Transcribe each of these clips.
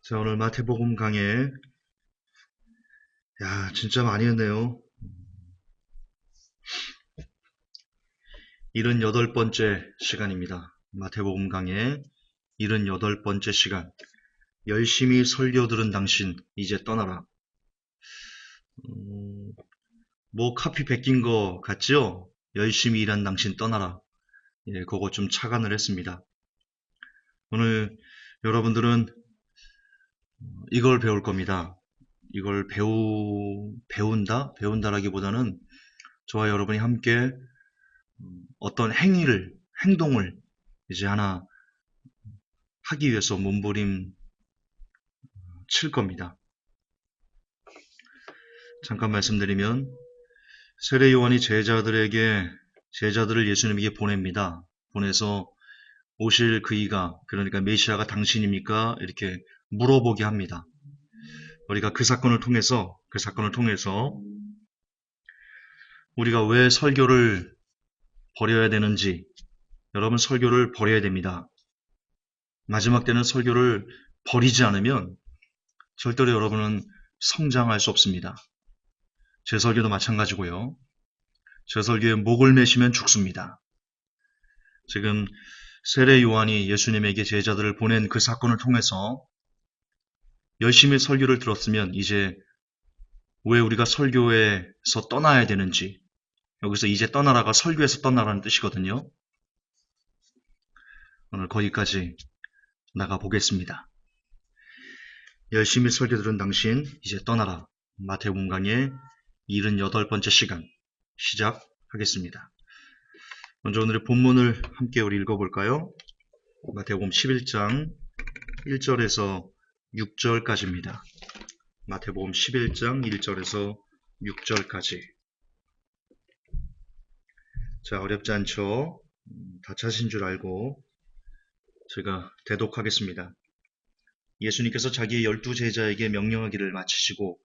자, 오늘 마태복음 강해. 야, 진짜 많이 했네요. 78번째 시간입니다. 마태복음 강해 78번째 시간. 열심히 설교 들은 당신, 이제 떠나라. 뭐 카피 베낀 거 같죠? 열심히 일한 당신 떠나라. 예, 그거 좀 착안을 했습니다. 오늘 여러분들은 이걸 배울 겁니다. 이걸 배운다라기보다는 저와 여러분이 함께 어떤 행동을 이제 하나 하기 위해서 몸부림 칠 겁니다. 잠깐 말씀드리면 세례 요한이 제자들을 예수님에게 보냅니다. 보내서 오실 그이가, 그러니까 메시아가 당신입니까? 이렇게 물어보게 합니다. 우리가 그 사건을 통해서 우리가 왜 설교를 버려야 되는지, 여러분 설교를 버려야 됩니다. 마지막 때는 설교를 버리지 않으면 절대로 여러분은 성장할 수 없습니다. 제 설교도 마찬가지고요. 제 설교에 목을 매시면 죽습니다. 지금 세례 요한이 예수님에게 제자들을 보낸 그 사건을 통해서 열심히 설교를 들었으면 이제 왜 우리가 설교에서 떠나야 되는지, 여기서 이제 떠나라가 설교에서 떠나라는 뜻이거든요. 오늘 거기까지 나가보겠습니다. 열심히 설교 들은 당신 이제 떠나라. 마태복음 강의 78번째 시간 시작하겠습니다. 먼저 오늘의 본문을 함께 우리 읽어볼까요? 마태복음 11장 1절에서 6절까지입니다. 마태복음 11장 1절에서 6절까지. 자, 어렵지 않죠? 다 찾으신 줄 알고 제가 대독하겠습니다. 예수님께서 자기의 12제자에게 명령하기를 마치시고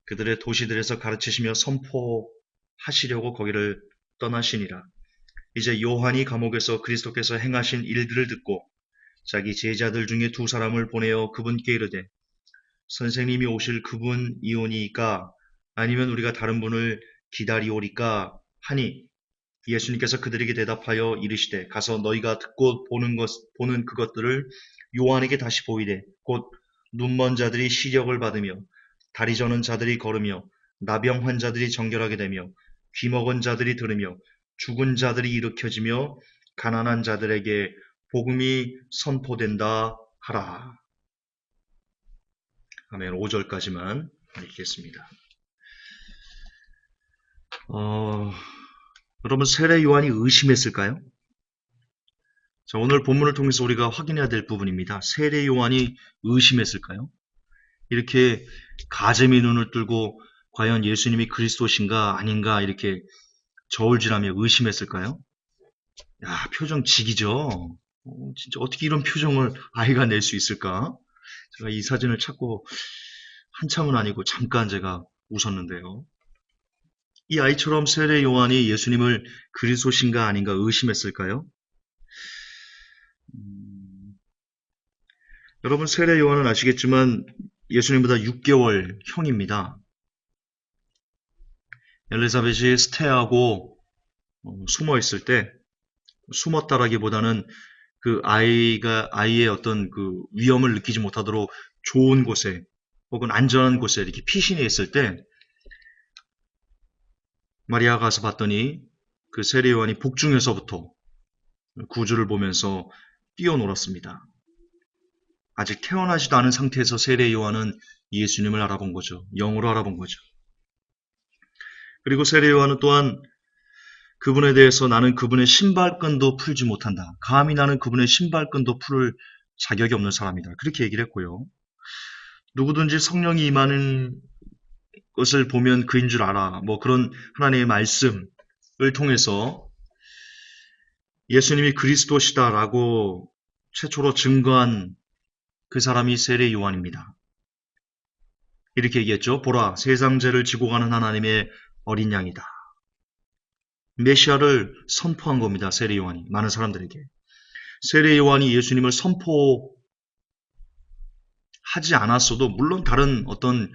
그들의 도시들에서 가르치시며 선포하시려고 거기를 떠나시니라. 이제 요한이 감옥에서 그리스도께서 행하신 일들을 듣고 자기 제자들 중에 2사람을 보내어 그분께 이르되 선생님이 오실 그분이오니까 아니면 우리가 다른 분을 기다리오리까 하니 예수님께서 그들에게 대답하여 이르시되 가서 너희가 듣고 보는 그것들을 요한에게 다시 보이되 곧 눈먼 자들이 시력을 받으며 다리 저는 자들이 걸으며 나병 환자들이 정결하게 되며 귀 먹은 자들이 들으며 죽은 자들이 일으켜지며 가난한 자들에게 복음이 선포된다 하라. 아멘. 5절까지만 읽겠습니다. 여러분 세례 요한이 의심했을까요? 자, 오늘 본문을 통해서 우리가 확인해야 될 부분입니다. 세례 요한이 의심했을까요? 이렇게 가재미 눈을 뜨고 과연 예수님이 그리스도신가 아닌가 이렇게 저울질하며 의심했을까요? 야, 표정 지기죠? 진짜 어떻게 이런 표정을 아이가 낼 수 있을까? 제가 이 사진을 찾고 한참은 아니고 잠깐 제가 웃었는데요. 이 아이처럼 세례 요한이 예수님을 그리스도신가 아닌가 의심했을까요? 여러분 세례 요한은 아시겠지만 예수님보다 6개월 형입니다. 엘리사벳이 스테하고 숨어 있을 때 숨었다라기보다는 그 아이의 어떤 그 위험을 느끼지 못하도록 좋은 곳에 혹은 안전한 곳에 이렇게 피신해 있을 때 마리아가 가서 봤더니 그 세례 요한이 복중에서부터 구주를 보면서 뛰어놀았습니다. 아직 태어나지도 않은 상태에서 세례 요한은 예수님을 알아본 거죠. 영으로 알아본 거죠. 그리고 세례 요한은 또한 그분에 대해서 나는 그분의 신발끈도 풀지 못한다. 감히 나는 그분의 신발끈도 풀을 자격이 없는 사람이다. 그렇게 얘기를 했고요. 누구든지 성령이 임하는 것을 보면 그인 줄 알아. 뭐 그런 하나님의 말씀을 통해서 예수님이 그리스도시다라고 최초로 증거한 그 사람이 세례 요한입니다. 이렇게 얘기했죠. 보라, 세상 죄를 지고 가는 하나님의 어린 양이다. 메시아를 선포한 겁니다. 세례 요한이 많은 사람들에게. 세례 요한이 예수님을 선포한 하지 않았어도 물론 다른 어떤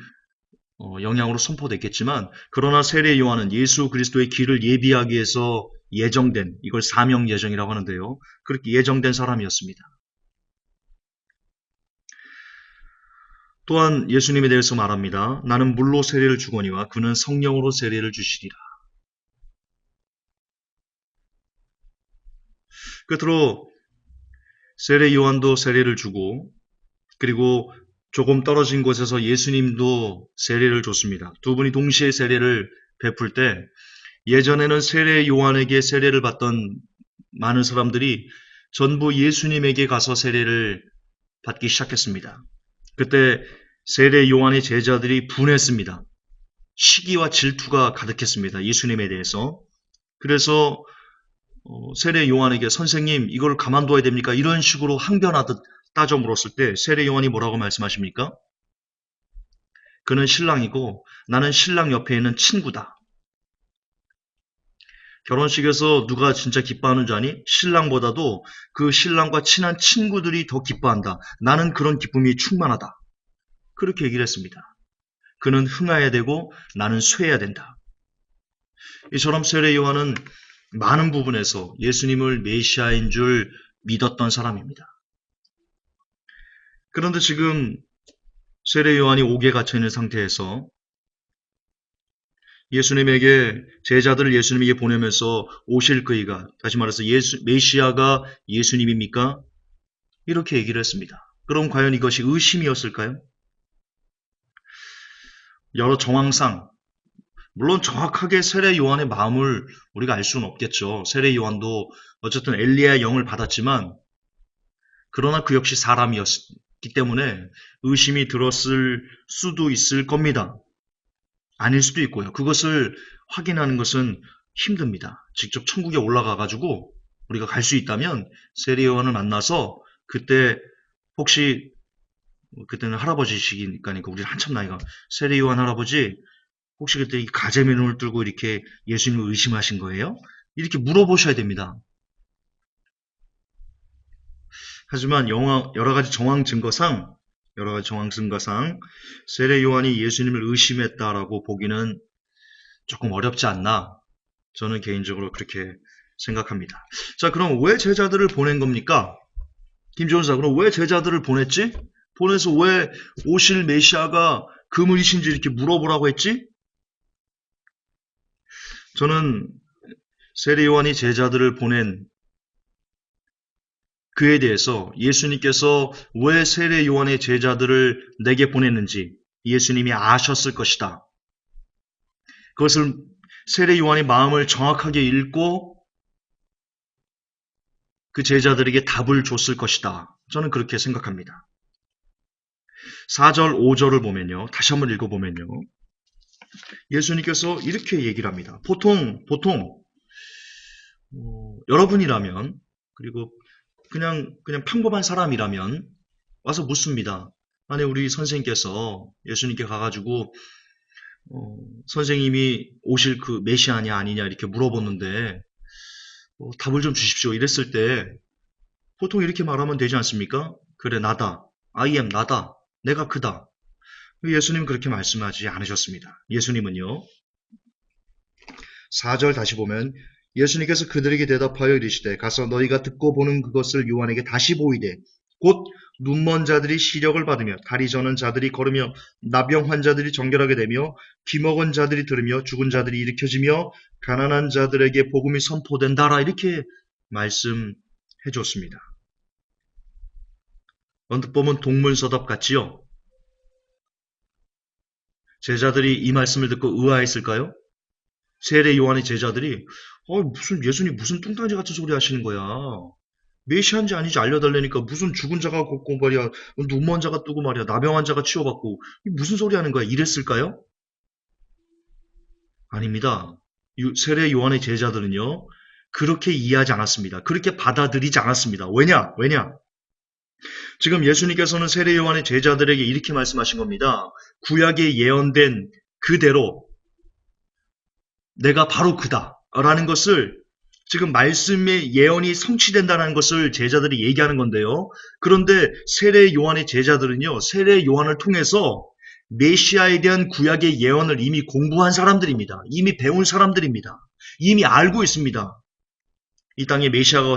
영향으로 선포됐겠지만, 그러나 세례 요한은 예수 그리스도의 길을 예비하기 위해서 예정된, 이걸 사명 예정이라고 하는데요. 그렇게 예정된 사람이었습니다. 또한 예수님에 대해서 말합니다. 나는 물로 세례를 주거니와 그는 성령으로 세례를 주시리라. 끝으로 세례 요한도 세례를 주고, 그리고 조금 떨어진 곳에서 예수님도 세례를 줬습니다. 두 분이 동시에 세례를 베풀 때, 예전에는 세례 요한에게 세례를 받던 많은 사람들이 전부 예수님에게 가서 세례를 받기 시작했습니다. 그때 세례 요한의 제자들이 분했습니다. 시기와 질투가 가득했습니다. 예수님에 대해서. 그래서 세례 요한에게 선생님 이걸 가만둬야 됩니까? 이런 식으로 항변하듯 따져 물었을 때 세례 요한이 뭐라고 말씀하십니까? 그는 신랑이고 나는 신랑 옆에 있는 친구다. 결혼식에서 누가 진짜 기뻐하는 줄 아니? 신랑보다도 그 신랑과 친한 친구들이 더 기뻐한다. 나는 그런 기쁨이 충만하다. 그렇게 얘기를 했습니다. 그는 흥해야 되고 나는 쇠해야 된다. 이처럼 세례 요한은 많은 부분에서 예수님을 메시아인 줄 믿었던 사람입니다. 그런데 지금 세례 요한이 옥에 갇혀 있는 상태에서 예수님에게 제자들을 예수님에게 보내면서 오실 그이가, 다시 말해서 메시아가 예수님입니까? 이렇게 얘기를 했습니다. 그럼 과연 이것이 의심이었을까요? 여러 정황상 물론 정확하게 세례 요한의 마음을 우리가 알 수는 없겠죠. 세례 요한도 어쨌든 엘리야의 영을 받았지만 그러나 그 역시 사람이었기 때문에 의심이 들었을 수도 있을 겁니다. 아닐 수도 있고요. 그것을 확인하는 것은 힘듭니다. 직접 천국에 올라가가지고 우리가 갈 수 있다면 세례 요한을 만나서 그때 혹시 그때는 할아버지시니까 우리 한참 나이가 세례 요한 할아버지 혹시 그때 이 가재미 눈을 뚫고 이렇게 예수님을 의심하신 거예요? 이렇게 물어보셔야 됩니다. 하지만 여러 가지 정황 증거상 세례 요한이 예수님을 의심했다라고 보기는 조금 어렵지 않나? 저는 개인적으로 그렇게 생각합니다. 자, 그럼 왜 제자들을 보낸 겁니까? 김조은사, 그럼 왜 제자들을 보냈지? 보내서 왜 오실 메시아가 그분이신지 이렇게 물어보라고 했지? 저는 세례 요한이 제자들을 보낸 그에 대해서 예수님께서 왜 세례 요한의 제자들을 내게 보냈는지 예수님이 아셨을 것이다. 그것을 세례 요한의 마음을 정확하게 읽고 그 제자들에게 답을 줬을 것이다. 저는 그렇게 생각합니다. 4절, 5절을 보면요. 다시 한번 읽어보면요. 예수님께서 이렇게 얘기를 합니다. 보통 여러분이라면 그리고 그냥 평범한 사람이라면 와서 묻습니다. 아니 우리 선생님께서 예수님께 가가지고 선생님이 오실 그 메시아냐 아니냐 이렇게 물어보는데 답을 좀 주십시오. 이랬을 때 보통 이렇게 말하면 되지 않습니까? 그래 나다. I am 나다. 내가 그다. 예수님은 그렇게 말씀하지 않으셨습니다. 예수님은요. 4절 다시 보면 예수님께서 그들에게 대답하여 이르시되 가서 너희가 듣고 보는 그것을 요한에게 다시 보이되 곧 눈먼 자들이 시력을 받으며 다리 저는 자들이 걸으며 나병 환자들이 정결하게 되며 귀먹은 자들이 들으며 죽은 자들이 일으켜지며 가난한 자들에게 복음이 선포된다라 이렇게 말씀해 줬습니다. 언뜻 보면 동문서답 같지요? 제자들이 이 말씀을 듣고 의아했을까요? 세례 요한의 제자들이 무슨 예수님 무슨 뚱딴지 같은 소리 하시는 거야. 메시아인지 아닌지 알려달라니까 무슨 죽은 자가 걷고 말이야. 눈먼 자가 뜨고 말이야. 나병 환자가 치유받고 무슨 소리 하는 거야. 이랬을까요? 아닙니다. 세례 요한의 제자들은요. 그렇게 이해하지 않았습니다. 그렇게 받아들이지 않았습니다. 왜냐? 지금 예수님께서는 세례 요한의 제자들에게 이렇게 말씀하신 겁니다. 구약에 예언된 그대로 내가 바로 그다 라는 것을 지금 말씀의 예언이 성취된다는 것을 제자들이 얘기하는 건데요. 그런데 세례 요한의 제자들은요, 세례 요한을 통해서 메시아에 대한 구약의 예언을 이미 공부한 사람들입니다. 이미 배운 사람들입니다. 이미 알고 있습니다. 이 땅에 메시아가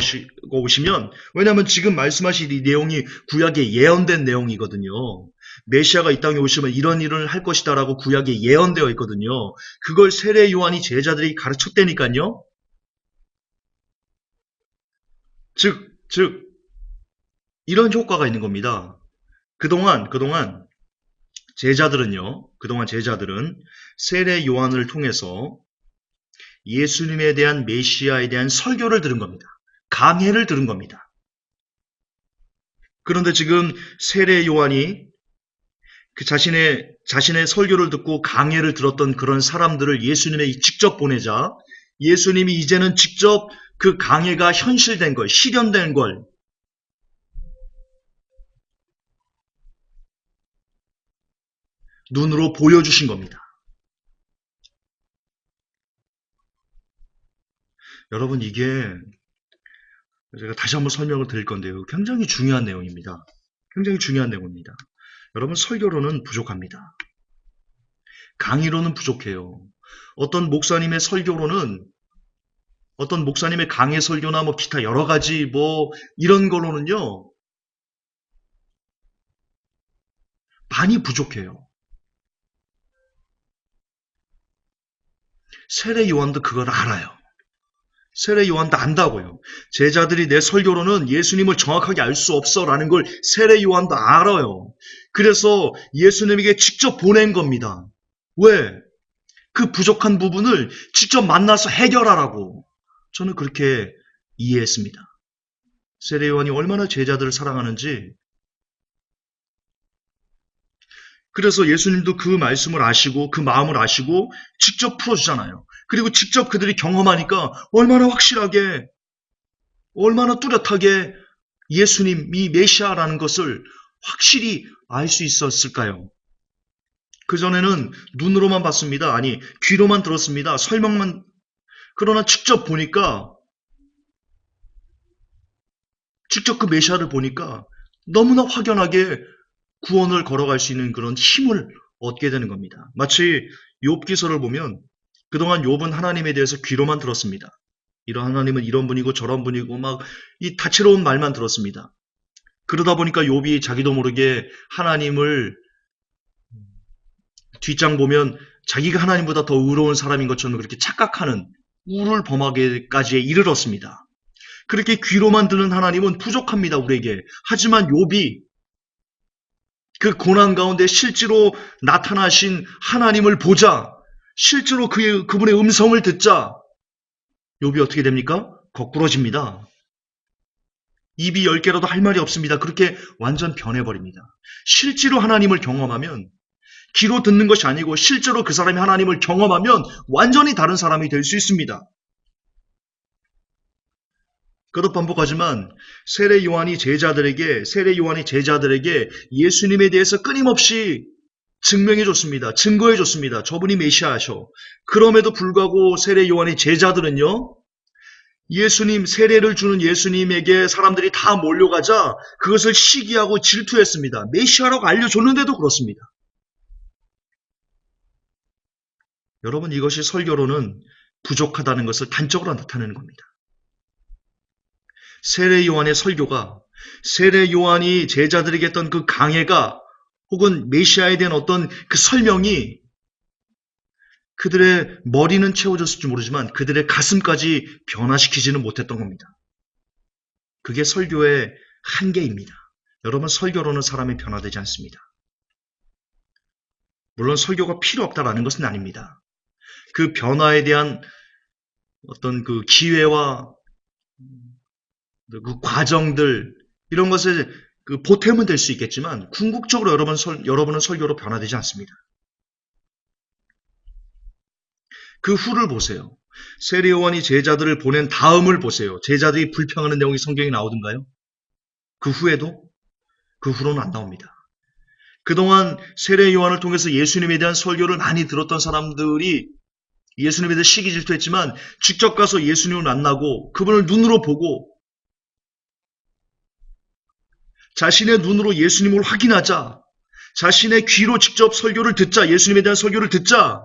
오시면, 왜냐하면 지금 말씀하신 이 내용이 구약에 예언된 내용이거든요. 메시아가 이 땅에 오시면 이런 일을 할 것이다라고 구약에 예언되어 있거든요. 그걸 세례 요한이 제자들이 가르쳤다니까요. 즉, 이런 효과가 있는 겁니다. 그동안 제자들은 세례 요한을 통해서 예수님에 대한 메시아에 대한 설교를 들은 겁니다. 강해를 들은 겁니다. 그런데 지금 세례 요한이 그 자신의 설교를 듣고 강해를 들었던 그런 사람들을 예수님에 직접 보내자 예수님이 이제는 직접 그 강해가 현실된 걸, 실현된 걸 눈으로 보여주신 겁니다. 여러분, 이게 제가 다시 한번 설명을 드릴 건데요. 굉장히 중요한 내용입니다. 굉장히 중요한 내용입니다. 여러분, 설교로는 부족합니다. 강의로는 부족해요. 어떤 목사님의 강의 설교나 뭐 기타 여러 가지 뭐 이런 걸로는요, 많이 부족해요. 세례 요한도 그걸 알아요. 세례 요한도 안다고요. 제자들이 내 설교로는 예수님을 정확하게 알 수 없어라는 걸 세례 요한도 알아요. 그래서 예수님에게 직접 보낸 겁니다. 왜? 그 부족한 부분을 직접 만나서 해결하라고. 저는 그렇게 이해했습니다. 세례 요한이 얼마나 제자들을 사랑하는지. 그래서 예수님도 그 말씀을 아시고 그 마음을 아시고 직접 풀어주잖아요. 그리고 직접 그들이 경험하니까 얼마나 확실하게, 얼마나 뚜렷하게 예수님이 메시아라는 것을 확실히 알 수 있었을까요? 그전에는 눈으로만 봤습니다. 아니, 귀로만 들었습니다. 설명만. 그러나 직접 보니까, 직접 그 메시아를 보니까 너무나 확연하게 구원을 걸어갈 수 있는 그런 힘을 얻게 되는 겁니다. 마치 욥기서를 보면 그동안 욥은 하나님에 대해서 귀로만 들었습니다. 이런 하나님은 이런 분이고 저런 분이고 막 이 다채로운 말만 들었습니다. 그러다 보니까 욥이 자기도 모르게 하나님을 뒷장 보면 자기가 하나님보다 더 의로운 사람인 것처럼 그렇게 착각하는 우를 범하게까지 이르렀습니다. 그렇게 귀로만 듣는 하나님은 부족합니다, 우리에게. 하지만 욥이 그 고난 가운데 실제로 나타나신 하나님을 보자, 실제로 그분의 음성을 듣자, 욥이 어떻게 됩니까? 거꾸러집니다. 입이 10개라도 할 말이 없습니다. 그렇게 완전 변해버립니다. 실제로 하나님을 경험하면, 귀로 듣는 것이 아니고 실제로 그 사람이 하나님을 경험하면 완전히 다른 사람이 될 수 있습니다. 거듭 반복하지만 세례 요한이 제자들에게 예수님에 대해서 끊임없이 증명해줬습니다. 증거해줬습니다. 저분이 메시아셔. 그럼에도 불구하고 세례 요한의 제자들은요, 세례를 주는 예수님에게 사람들이 다 몰려가자 그것을 시기하고 질투했습니다. 메시아라고 알려줬는데도 그렇습니다. 여러분, 이것이 설교로는 부족하다는 것을 단적으로 나타내는 겁니다. 세례 요한의 설교가, 세례 요한이 제자들에게 했던 그 강해가 혹은 메시아에 대한 어떤 그 설명이 그들의 머리는 채워졌을지 모르지만 그들의 가슴까지 변화시키지는 못했던 겁니다. 그게 설교의 한계입니다. 여러분, 설교로는 사람이 변화되지 않습니다. 물론 설교가 필요 없다라는 것은 아닙니다. 그 변화에 대한 어떤 그 기회와 그 과정들, 이런 것에 그 보탬은 될 수 있겠지만 궁극적으로 여러분은 설교로 변화되지 않습니다. 그 후를 보세요. 세례 요한이 제자들을 보낸 다음을 보세요. 제자들이 불평하는 내용이 성경에 나오던가요? 그 후로는 안 나옵니다. 그동안 세례 요한을 통해서 예수님에 대한 설교를 많이 들었던 사람들이 예수님에 대해 시기 질투했지만 직접 가서 예수님을 만나고 그분을 눈으로 보고 자신의 눈으로 예수님을 확인하자, 자신의 귀로 직접 설교를 듣자, 예수님에 대한 설교를 듣자,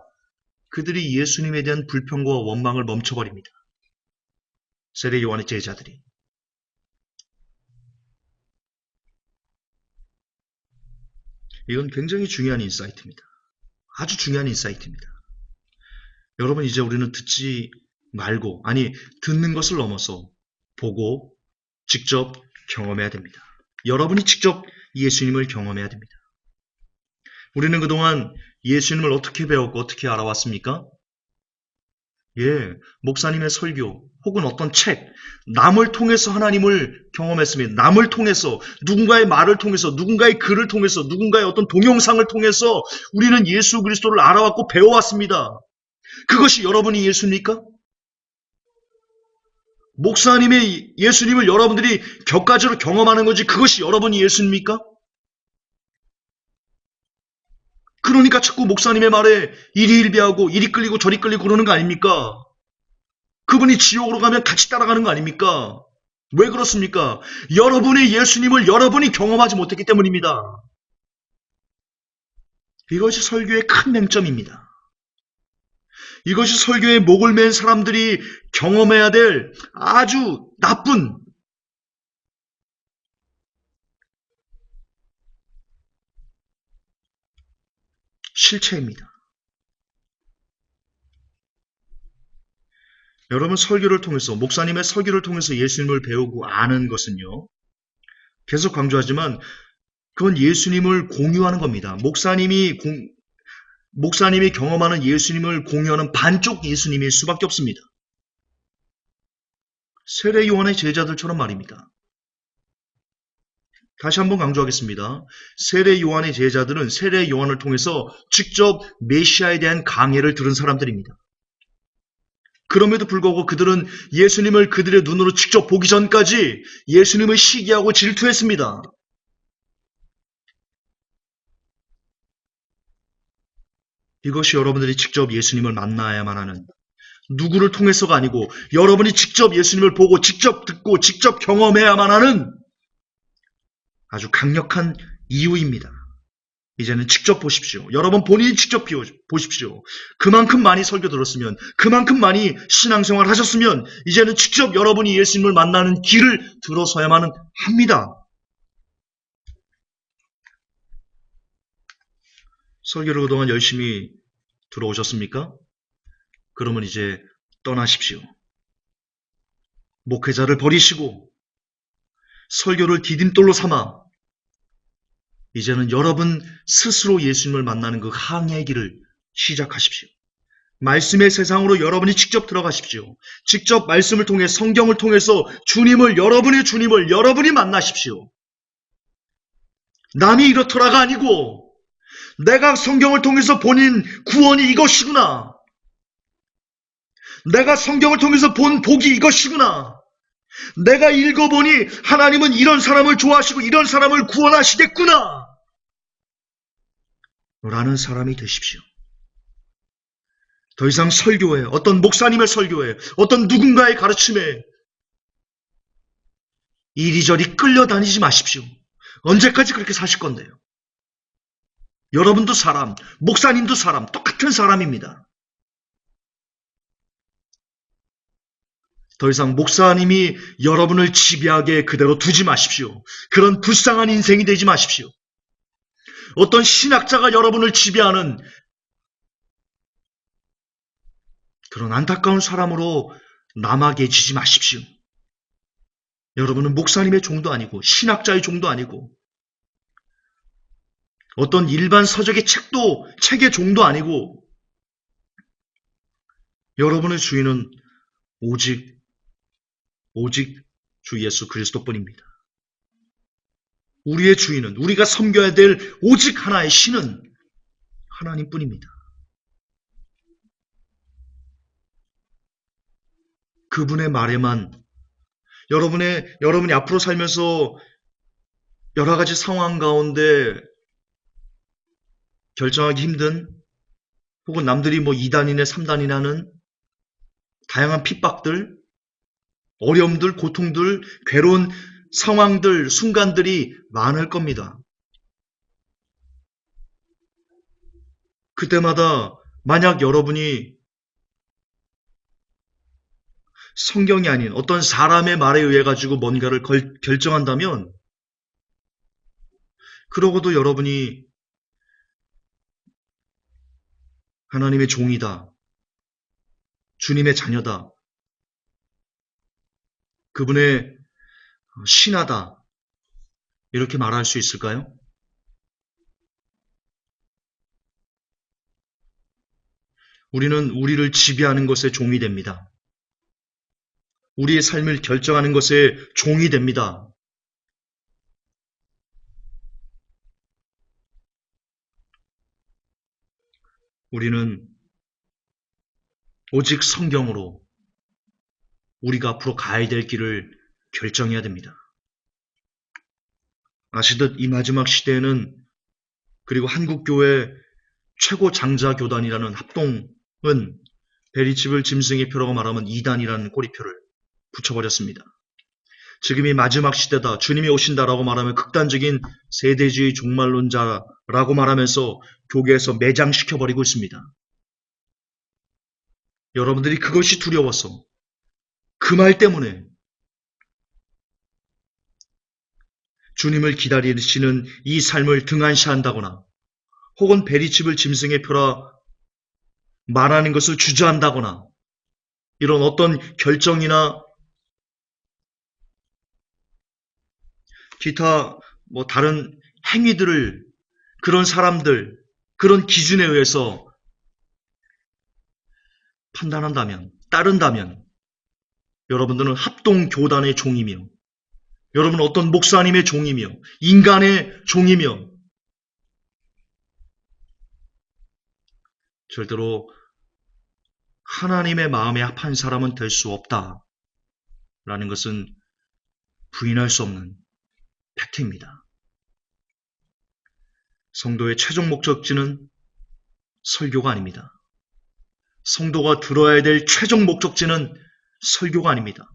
그들이 예수님에 대한 불평과 원망을 멈춰버립니다. 세례 요한의 제자들이. 이건 굉장히 중요한 인사이트입니다. 아주 중요한 인사이트입니다. 여러분, 이제 우리는 듣지 말고, 아니, 듣는 것을 넘어서 보고 직접 경험해야 됩니다. 여러분이 직접 예수님을 경험해야 됩니다. 우리는 그동안 예수님을 어떻게 배웠고 어떻게 알아왔습니까? 목사님의 설교 혹은 어떤 책, 남을 통해서 하나님을 경험했습니다. 남을 통해서, 누군가의 말을 통해서, 누군가의 글을 통해서, 누군가의 어떤 동영상을 통해서 우리는 예수 그리스도를 알아왔고 배워왔습니다. 그것이 여러분이 예수입니까? 목사님의 예수님을 여러분들이 격가지로 경험하는 거지 그것이 여러분이 예수입니까? 그러니까 자꾸 목사님의 말에 이리 일비하고 이리 끌리고 저리 끌리고 그러는 거 아닙니까? 그분이 지옥으로 가면 같이 따라가는 거 아닙니까? 왜 그렇습니까? 여러분의 예수님을 여러분이 경험하지 못했기 때문입니다. 이것이 설교의 큰 맹점입니다. 이것이 설교의 목을 맨 사람들이 경험해야 될 아주 나쁜 실체입니다. 여러분, 설교를 통해서, 목사님의 설교를 통해서 예수님을 배우고 아는 것은요, 계속 강조하지만 그건 예수님을 공유하는 겁니다. 목사님이 경험하는 예수님을 공유하는 반쪽 예수님일 수밖에 없습니다. 세례 요한의 제자들처럼 말입니다. 다시 한번 강조하겠습니다. 세례 요한의 제자들은 세례 요한을 통해서 직접 메시아에 대한 강해를 들은 사람들입니다. 그럼에도 불구하고 그들은 예수님을 그들의 눈으로 직접 보기 전까지 예수님을 시기하고 질투했습니다. 이것이 여러분들이 직접 예수님을 만나야만 하는, 누구를 통해서가 아니고 여러분이 직접 예수님을 보고 직접 듣고 직접 경험해야만 하는 아주 강력한 이유입니다. 이제는 직접 보십시오. 여러분 본인이 직접 보십시오. 그만큼 많이 설교 들었으면, 그만큼 많이 신앙생활 하셨으면 이제는 직접 여러분이 예수님을 만나는 길을 들어서야만 합니다. 설교를 그동안 열심히 들어오셨습니까? 그러면 이제 떠나십시오. 목회자를 버리시고 설교를 디딤돌로 삼아 이제는 여러분 스스로 예수님을 만나는 그 항해의 길을 시작하십시오. 말씀의 세상으로 여러분이 직접 들어가십시오. 직접 말씀을 통해, 성경을 통해서 여러분의 주님을 여러분이 만나십시오. 남이 이렇더라가 아니고 내가 성경을 통해서 본인 구원이 이것이구나. 내가 성경을 통해서 본 복이 이것이구나. 내가 읽어보니 하나님은 이런 사람을 좋아하시고 이런 사람을 구원하시겠구나. 라는 사람이 되십시오. 더 이상 설교에, 어떤 목사님의 설교에, 어떤 누군가의 가르침에 이리저리 끌려다니지 마십시오. 언제까지 그렇게 사실 건데요? 여러분도 사람, 목사님도 사람, 똑같은 사람입니다. 더 이상 목사님이 여러분을 지배하게 그대로 두지 마십시오. 그런 불쌍한 인생이 되지 마십시오. 어떤 신학자가 여러분을 지배하는 그런 안타까운 사람으로 남아 계시지 마십시오. 여러분은 목사님의 종도 아니고 신학자의 종도 아니고 어떤 일반 서적의 책의 종도 아니고 여러분의 주인은 오직 주 예수 그리스도뿐입니다. 우리의 주인은, 우리가 섬겨야 될 오직 하나의 신은 하나님뿐입니다. 그분의 말에만 여러분이 앞으로 살면서 여러 가지 상황 가운데 결정하기 힘든 혹은 남들이 뭐 2단이네 3단이네 하는 다양한 핍박들, 어려움들, 고통들, 괴로운 상황들, 순간들이 많을 겁니다. 그때마다 만약 여러분이 성경이 아닌 어떤 사람의 말에 의해 가지고 뭔가를 결정한다면, 그러고도 여러분이 하나님의 종이다, 주님의 자녀다, 그분의 신하다, 이렇게 말할 수 있을까요? 우리는 우리를 지배하는 것의 종이 됩니다. 우리의 삶을 결정하는 것의 종이 됩니다. 우리는 오직 성경으로 우리가 앞으로 가야 될 길을 결정해야 됩니다. 아시듯 이 마지막 시대에는, 그리고 한국교회 최고 장자 교단이라는 합동은 베리집을 짐승의 표라고 말하면 2단이라는 꼬리표를 붙여버렸습니다. 지금이 마지막 시대다, 주님이 오신다라고 말하면 극단적인 세대주의 종말론자라고 말하면서 교계에서 매장시켜버리고 있습니다. 여러분들이 그것이 두려워서, 그 말 때문에 주님을 기다리시는 이 삶을 등한시한다거나, 혹은 베리집을 짐승의 표라 말하는 것을 주저한다거나, 이런 어떤 결정이나 기타 뭐 다른 행위들을, 그런 사람들, 그런 기준에 의해서 판단한다면, 따른다면, 여러분들은 합동교단의 종이며, 여러분은 어떤 목사님의 종이며, 인간의 종이며, 절대로 하나님의 마음에 합한 사람은 될 수 없다라는 것은 부인할 수 없는 팩트입니다. 성도의 최종 목적지는 설교가 아닙니다. 성도가 들어야 될 최종 목적지는 설교가 아닙니다.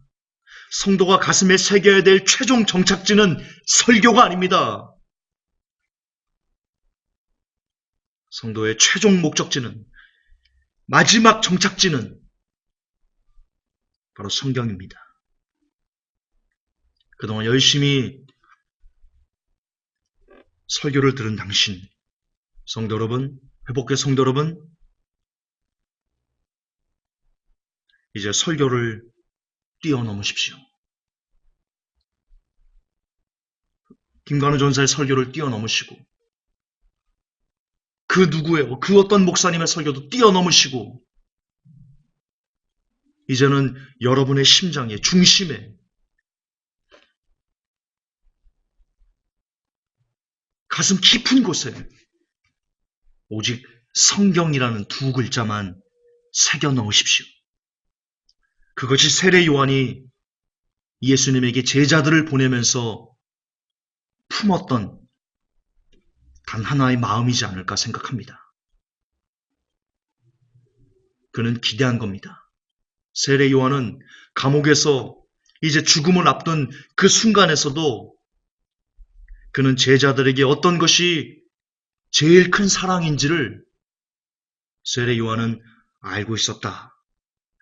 성도가 가슴에 새겨야 될 최종 정착지는 설교가 아닙니다. 성도의 최종 목적지는, 마지막 정착지는 바로 성경입니다. 그동안 열심히 설교를 들은 당신, 성도 여러분, 회복교회 성도 여러분, 이제 설교를 뛰어넘으십시오. 김관우 전사의 설교를 뛰어넘으시고, 그 누구의, 그 어떤 목사님의 설교도 뛰어넘으시고, 이제는 여러분의 심장의 중심에, 가슴 깊은 곳에 오직 성경이라는 두 글자만 새겨 넣으십시오. 그것이 세례 요한이 예수님에게 제자들을 보내면서 품었던 단 하나의 마음이지 않을까 생각합니다. 그는 기대한 겁니다. 세례 요한은 감옥에서 이제 죽음을 앞둔 그 순간에서도 그는 제자들에게 어떤 것이 제일 큰 사랑인지를 세례 요한은 알고 있었다.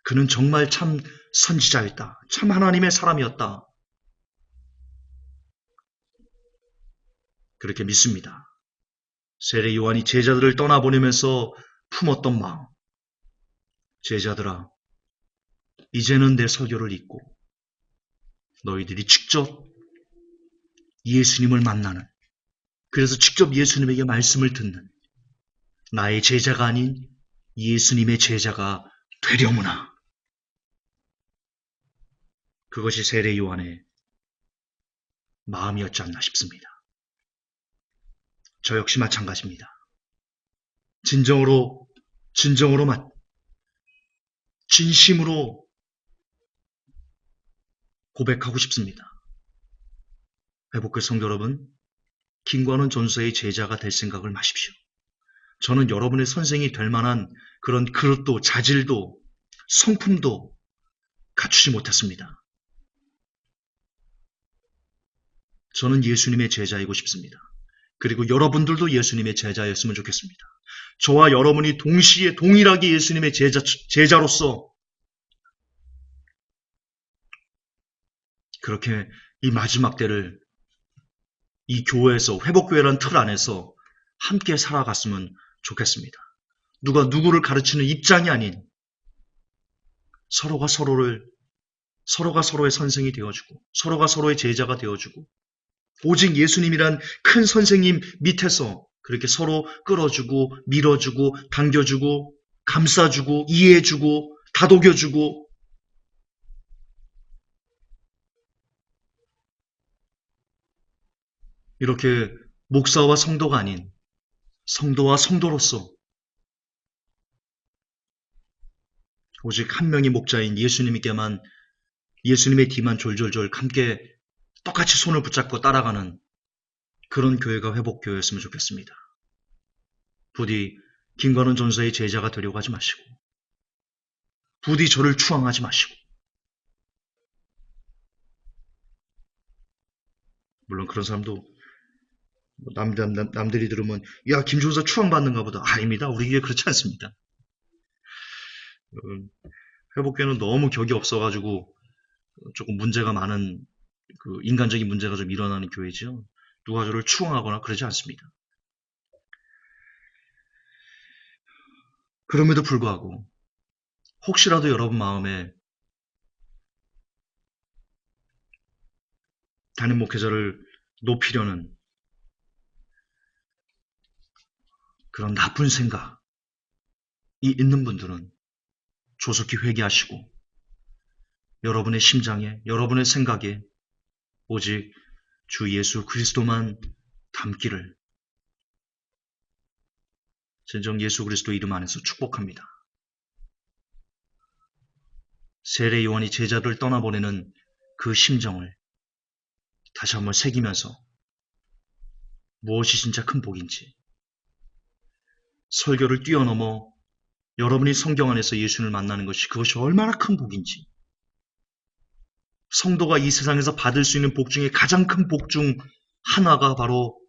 그는 정말 참 선지자였다. 참 하나님의 사람이었다. 그렇게 믿습니다. 세례 요한이 제자들을 떠나보내면서 품었던 마음. 제자들아, 이제는 내 설교를 읽고 너희들이 직접 예수님을 만나는, 그래서 직접 예수님에게 말씀을 듣는 나의 제자가 아닌 예수님의 제자가 되려무나. 그것이 세례 요한의 마음이었지 않나 싶습니다. 저 역시 마찬가지입니다. 진심으로 고백하고 싶습니다. 회복교회 성도 여러분, 김관훈 전사의 제자가 될 생각을 마십시오. 저는 여러분의 선생이 될 만한 그런 그릇도 자질도 성품도 갖추지 못했습니다. 저는 예수님의 제자이고 싶습니다. 그리고 여러분들도 예수님의 제자였으면 좋겠습니다. 저와 여러분이 동시에 동일하게 예수님의 제자로서 그렇게 이 마지막 때를 이 교회에서, 회복교회라는 틀 안에서 함께 살아갔으면 좋겠습니다. 누가 누구를 가르치는 입장이 아닌 서로가 서로의 선생이 되어주고 서로가 서로의 제자가 되어주고 오직 예수님이란 큰 선생님 밑에서 그렇게 서로 끌어주고 밀어주고 당겨주고 감싸주고 이해해주고 다독여주고 이렇게 목사와 성도가 아닌 성도와 성도로서 오직 한 명의 목자인 예수님의 뒤만 졸졸졸 함께 똑같이 손을 붙잡고 따라가는 그런 교회가 회복교회였으면 좋겠습니다. 부디 김관원 전사의 제자가 되려고 하지 마시고 부디 저를 추앙하지 마시고 물론 그런 사람도 남들이 들으면 야 김종사 추앙받는가 보다. 아닙니다. 우리 교회 그렇지 않습니다. 회복교회는 너무 격이 없어가지고 조금 문제가 많은 그 인간적인 문제가 좀 일어나는 교회죠. 누가 저를 추앙하거나 그러지 않습니다. 그럼에도 불구하고 혹시라도 여러분 마음에 담임 목회자를 높이려는 그런 나쁜 생각이 있는 분들은 조속히 회개하시고 여러분의 심장에, 여러분의 생각에 오직 주 예수 그리스도만 담기를 진정 예수 그리스도 이름 안에서 축복합니다. 세례 요한이 제자들을 떠나보내는 그 심정을 다시 한번 새기면서 무엇이 진짜 큰 복인지 설교를 뛰어넘어 여러분이 성경 안에서 예수를 만나는 것이 그것이 얼마나 큰 복인지 성도가 이 세상에서 받을 수 있는 복 중에 가장 큰 복 중 하나가 바로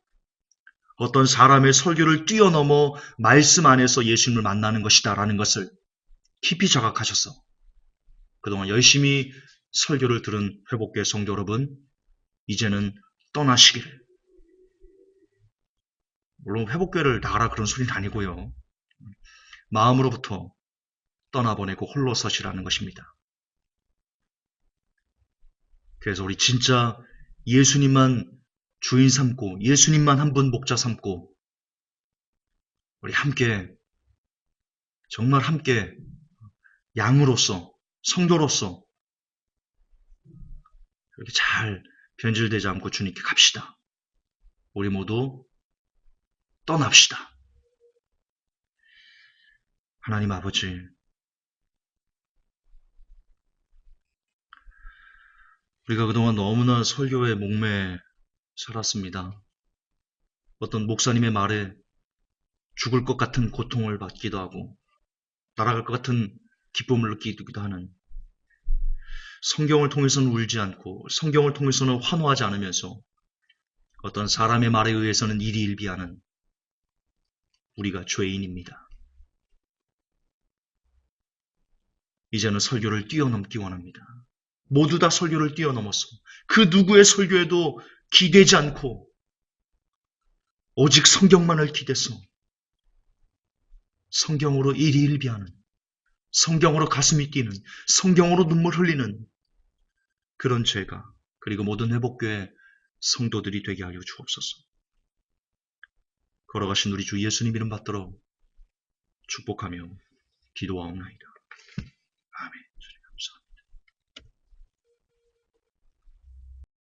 어떤 사람의 설교를 뛰어넘어 말씀 안에서 예수님을 만나는 것이다라는 것을 깊이 자각하셔서 그동안 열심히 설교를 들은 회복교회 성도 여러분 이제는 떠나시기를 물론 회복교회를 나가라 그런 소리는 아니고요. 마음으로부터 떠나보내고 홀로 서시라는 것입니다. 그래서 우리 진짜 예수님만 주인 삼고 예수님만 한 분 목자 삼고 우리 함께 정말 함께 양으로서 성도로서 이렇게 잘 변질되지 않고 주님께 갑시다. 우리 모두 떠납시다. 하나님 아버지 우리가 그동안 너무나 설교에 목매 살았습니다. 어떤 목사님의 말에 죽을 것 같은 고통을 받기도 하고 날아갈 것 같은 기쁨을 느끼기도 하는 성경을 통해서는 울지 않고 성경을 통해서는 환호하지 않으면서 어떤 사람의 말에 의해서는 일희일비하는 우리가 죄인입니다. 이제는 설교를 뛰어넘기 원합니다. 모두 다 설교를 뛰어넘어서 그 누구의 설교에도 기대지 않고 오직 성경만을 기대서 성경으로 일희일비하는 성경으로 가슴이 뛰는 성경으로 눈물 흘리는 그런 죄가 그리고 모든 회복교회 성도들이 되게 하여 주옵소서. 걸어가신 우리 주 예수님 이름 받들어 축복하며 기도하옵나이다. 아멘.